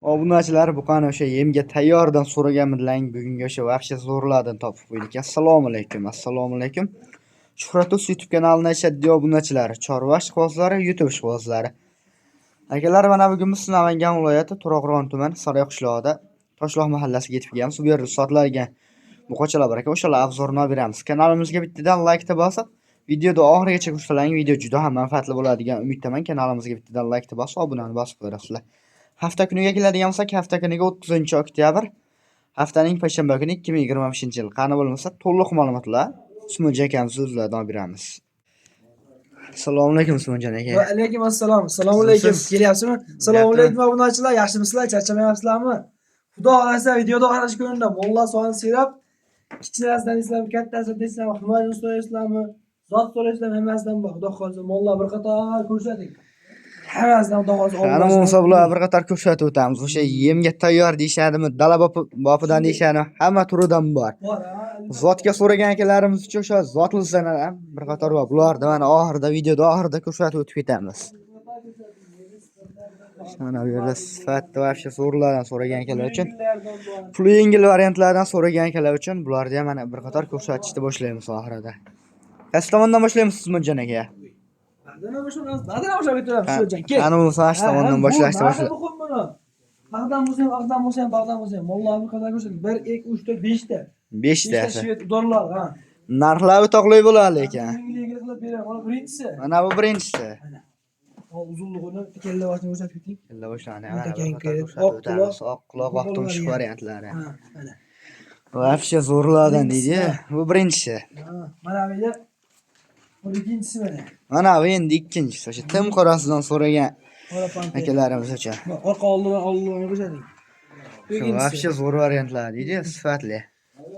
Obunachilar buqani o'sha yemga tayyordan so'raganmidilar. Bugungi o'sha vahshiy zo'rlardan topib qo'ydik. Assalomu alaykum. Assalomu alaykum. Shuhratus YouTube kanalining ashaddiy obunachilari, Chorva ishqibozlari, YouTube ishqibozlari. Akalar, mana bugun biz Namangan viloyati To'raqo'rg'on tumani Sariq qishlog'ida Toshloq mahallasiga yetib kelganmiz. Bu yerda sotiladigan buqachalar bor ekan. O'shalar obzorini beramiz. Kanalimizga bittadan like bosib, videoni oxirigacha ko'rsating. Video juda ham manfaatli bo'ladigan umiddaman. Kanalimizga bittadan like bosib, obunani bosib qo'yasizlar. Hafta kuniga keladigan bo'lsak, hafta kuniga 30-oktyabr, haftaning payshanba kuni 2025-yil. Qani bo'lmasa, to'liq ma'lumotlar Usmonjon akamiz so'zlaridan beramiz. Assalomu alaykum Usmonjon aka. Va alaykum assalom. Assalomu alaykum. Kelyapsizmi? Assalomu alaykum obunachilar. Yaxshimisizlar? Charchamayapsizlarmi? Xudo xolasa videoda qarash ko'rinda molla soni serab, kichkinasidan islam, kattasidan islam, himoya so'raysizlarmi? Zot so'raysizlarmi? Hammasidan bor. Xudo xolasa molla bir qator ko'rsating. Hammasidan xudo xolasa Qani bo'lsa bular bir qator ko'rsatib o'tamiz. O'sha yemga tayyor deyshadimi, dala bopidan deyshadimi, hamma turidan bor. Zotga so'ragan akalarimiz uchun o'sha zotlisan ham bir qator bor. Bularni mana oxirida videoda oxirida ko'rsatib o'tib ketamiz. Mana bu yerda sifatli vahshiy zo'rlardan so'ragan akalar uchun, pul yengil variantlardan so'ragan akalar uchun bularni ham mana bir qator ko'rsatishni boshlaymiz oxirida. Qaysi tomondan boshlaymiz Usmonjon aka? Qani bo'lsa shu tomondan boshlashni boshlaymiz. Bag'dan bo'lsa ham. Mollarni qadar ko'rsating. 1 2 3 4 5 ta. 5 ta. Shvet dollar, ha. Narxlari o'toqli bo'ladi lekin. Mana birinchisi. Mana bu birinchisi. Hop, uzunligini kalla boshini ko'rsatib keting. Kalla boshlani. Oq quloq, oq tumshuq variantlari. Ha, mana. Vahshiy zo'rlardan deydi. Bu birinchisi. Mana bu yerda bu ikkinchisi mana. Mana bu endi ikkinchisi. O'sha tim qorasidan so'ragan akalarimiz uchun. Orqa oldini ko'rsating. Vahshiy zo'r variantlar deydi, sifatli.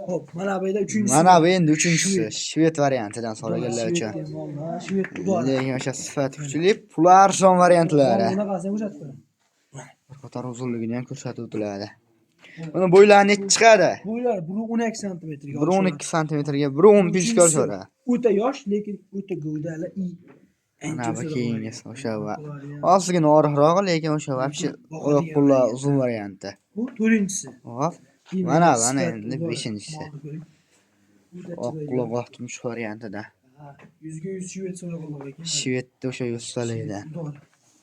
Hop, mana bu yerda uchinchisi. Mana bu endi uchinchisi. Shvet variantidan so'raganlar uchun. Lekin o'sha sifat kuchli, pul arzon variantlari. Bunaqasini ko'rsatib qo'ying. Bir qator uzunligini ham ko'rsatib o'tiladi. Buni bo'ylari necha chiqadi? Bo'ylari 1.12 santimetrga. 1.12 santimetrga, 1.15 ga olishadi. O'ta yosh, lekin o'ta gavdali Mana bu keyingisi o'sha va ozgina oriqroq, lekin o'sha vahshiy oyoq qo'llar uzun varianti. Bu 4-inchisi. Hop. Mana endi 5-inchisi. Oq quloq, oq tumshuq variantida. Yuzga 100 shvet so'raganlar ekan. Shvetda o'sha yustalaydi.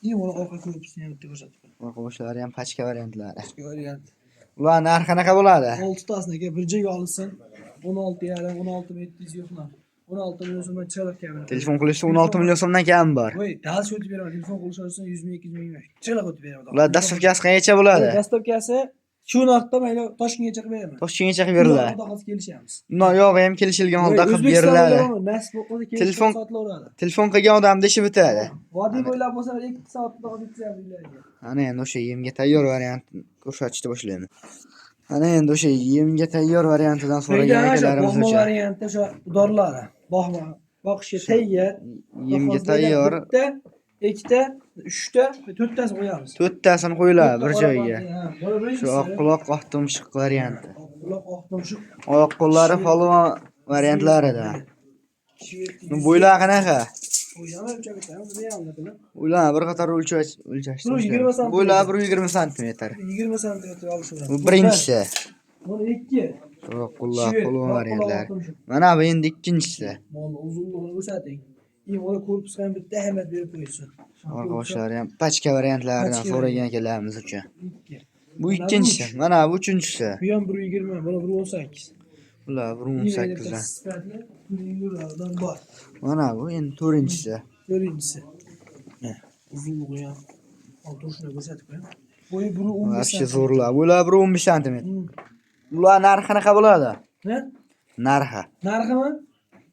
Uni orqa korpusini ham ko'rsatib qo'ying. Orqa boshlari ham pachka variantlari. Variant. Ular narxi qanaqa bo'ladi? 6 tasiniga bir joyga olsin. 16,5, 16,700 yo'qlar. 16 million so'mdan chiqadi kamera. Telefon qilishsa 16 million so'mdan kam bor. Voy, dal o'tib beraman. Telefon qilishsa 100 ming, 200 ming. Chiqadi o'tib beraman. Ular dastavkasi qancha bo'ladi? Dastavkasi shu narxda mayli Toshkentgacha qilib beraman. Toshkentgacha qilib beriladi. Xudo xohlasa kelishamiz. Yo'g'i ham kelishilgan holda qilib beriladi. Nasib bo'lsa kelishib sotilaveradi. Telefon qilgan odamda ishi bitadi. Vodiy bo'ylab bo'lsa 2 soatda yetkazadi. Ana endi o'sha yemga tayyor variantni ko'rsatishni boshlaymiz. Ana endi o'sha yemga tayyor variantidan so'ragan akalarimiz uchun. Variantda o'sha dorilar. Boqishga tayyor. Yemga tayyor. Bitta, ikkita, uchta, to'rttasi qo'yamiz. To'rttasini qo'yiladi bir joyga. Shu oq quloq, oq tumshuq varianti. Quloq, oq tumshuq. Oyoq qo'llari polvon variantlarida. Bo'ylari qanaqa? Ular bir qator o'lchash. Bo'ylari 120 sm. 20 sm olishadi. Bu birinchisi. Buni 2. Oyoq qo'llar polvon variantlari. Mana bu endi ikkinchisi. Mana uzunligini ko'rsating. Uni korpusga ham bitta ahamiyat berib qo'ysin. Orqa boshlari ham pachka variantlaridan so'ragan akalarimiz uchun. Bu ikkinchisi. Mana bu uchinchisi. Bu ham 120, buni 118. Ular 118 dan. Bor. Mana bu endi to'rtinchisi. To'rtinchisi. Uzunligi ham. Shuni ko'rsatib qo'ying. Bo'yi 1.15. Vahshiy zo'rlar. Bular 1.15 sm. Ular narxi qanaqa bo'ladi? Ne? Narxi. Narximi?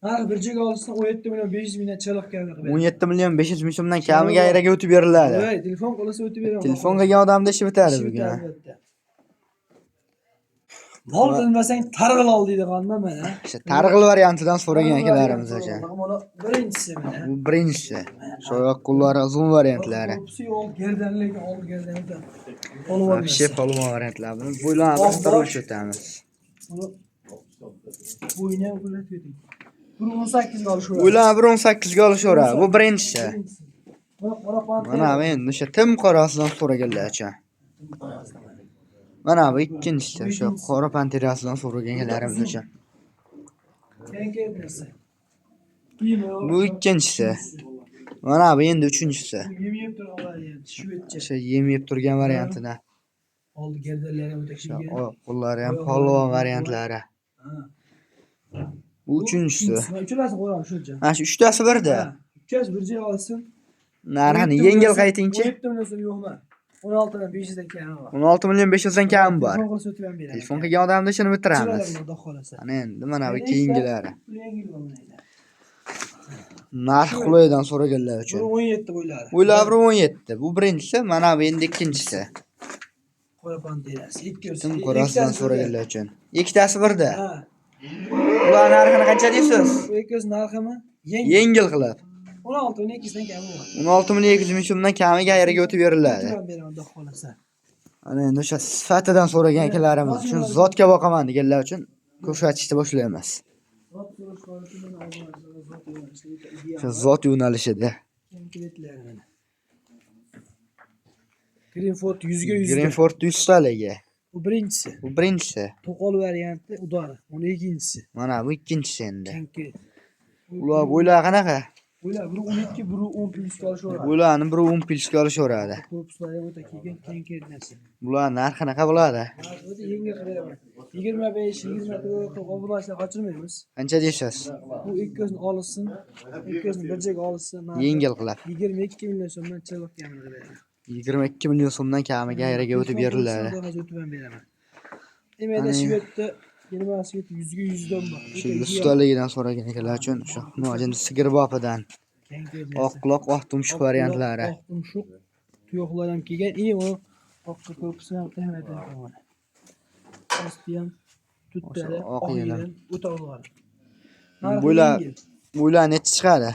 Narxi bir joyga olsa 17 million 500 mingdan chiqib keladi. 17 million 500 ming so'mdan kamiga ayraga o'tib beriladi. Voy, telefon qilsa o'tib beraman. Telefon qilgan odamda ishi bitadi bugun. Mol bilmasang targ'il ol deydi qanda mana. O'sha targ'il variantidan so'ragan akalarimiz uchun. Mana birinchisi mana. Bu birinchisi. Shu oyoq qo'llari uzun variantlari. Gerdanligi oldi gerdanida. Vahshiy polvon variantlar. Buni bo'ylarni bir qator o'lchab o'tamiz. Bo'yni ham o'lchab keting. 1.18 ga olishadi. Bo'ylar 1.18 ga olishaveradi. Bu birinchisi. Mana men o'sha tim qorasidan so'raganlar uchun. Mana bu ikkinchisi o'sha qora panterasidan so'raganlarimiz uchun. Kenkermesi. Bu ikkinchisi. Mana bu endi uchinchisi. Yem yeb turganlar yani. Shvetcha. O'sha yem yeb turgan variantida. Oldi gerdalari ham O'sha o'takilgan. qo'llari ham polvon variantlari. Bu uchinchisi. Uchalasi qo'yamiz shuncha. Mana shu uchtasi birda. Uchasi bir joyga olsin. Narxini yengil qaytingchi. 17 million so'm yo'qmi? 16 dan 500 dan kami bor. 16 million 500 dan kami bor. Telefon qilib sotib ham beramiz. Telefon qilgan odamni ishini bitiramiz. Xudo xolasa. Ana endi mana bu keyingilari. Yangi yil bo'lmaydi. Narx qulaydan so'raganlar uchun. 17 qo'ylari. O'ylab 17. Bu birinchisi, mana bu endi ikkinchisi. Qora panterasi. Tim qorasidan so'raganlar uchun. Ikkitasi birda. Ha. Ular narxini qancha deysiz? Bu ikkisi narximi? Yengil qilib. 16 dan 200 dan kami bor. 16 million 200 ming so'mdan kamiga ayriga o'tib beriladi. Ham beraman, Xudo xolasa. Ana endi o'sha sifatidan so'ragan akalarimiz uchun, zotga boqaman deganlar uchun ko'rsatishni boshlaymiz. O'sha zot yo'nalishida. Greenford 100 ga 100. Greenford 100 taligi. Bu birinchisi. Bu birinchisi. To'qol varianti udori. Uni ikkinchisi. Mana bu ikkinchisi endi. Konkret. Ular bo'ylar qanaqa? Bular biri 12, biri 10 plyusga olishaveradi. Bularni biri 10 pilchga olishaveradi. Korpuslari ham o'ta kelgan konkret narsa. Bular narxi qanaqa bo'ladi? O'zi yengil qilib 25, 20 obunachilar qochirmaymiz. Qancha deysiz? Bu ikkosini olsin, ikkosini bir joyga olsin. Yengil qilib. 22 million so'mdan chiqib kamini beraman. 22 million so'mdan kamiga ayriga o'tib beriladi. O'tib ham beraman. Demakda Shvedda 20 Shved 100 ga 100 dan bor. Shu ustaligidan so'ragan ekanlar uchun o'sha himoyachini sigir bopidan. Oq quloq, oq tumshuq variantlari. Oq tumshuq tuyoqlar ham kelgan. U oqqa korpusi ham qiymat ham. Osti ham tuttari, oq yelan, o'ta ulg'ar. Bular necha chiqadi?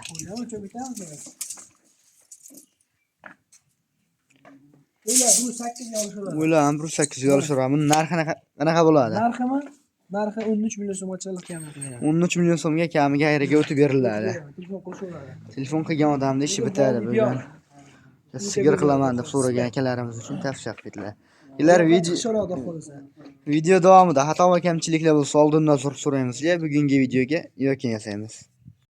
Bular ham 8 ga olishaveradi. Buni narxi qanaqa bo'ladi? Narxi 13 million so'mga chiqib kami. 13 million so'mga kamiga ayriga o'tib beriladi. Telefon qo'shaveradi. Telefon qilgan odamning ishi bitadi bugun. Sigir qilaman deb so'ragan akalarimiz uchun tavsiya qildilar. Ular video davomida xato va kamchiliklar bo'lsa oldindan so'raymiz. Bugungi videoga yo'q yasaymiz.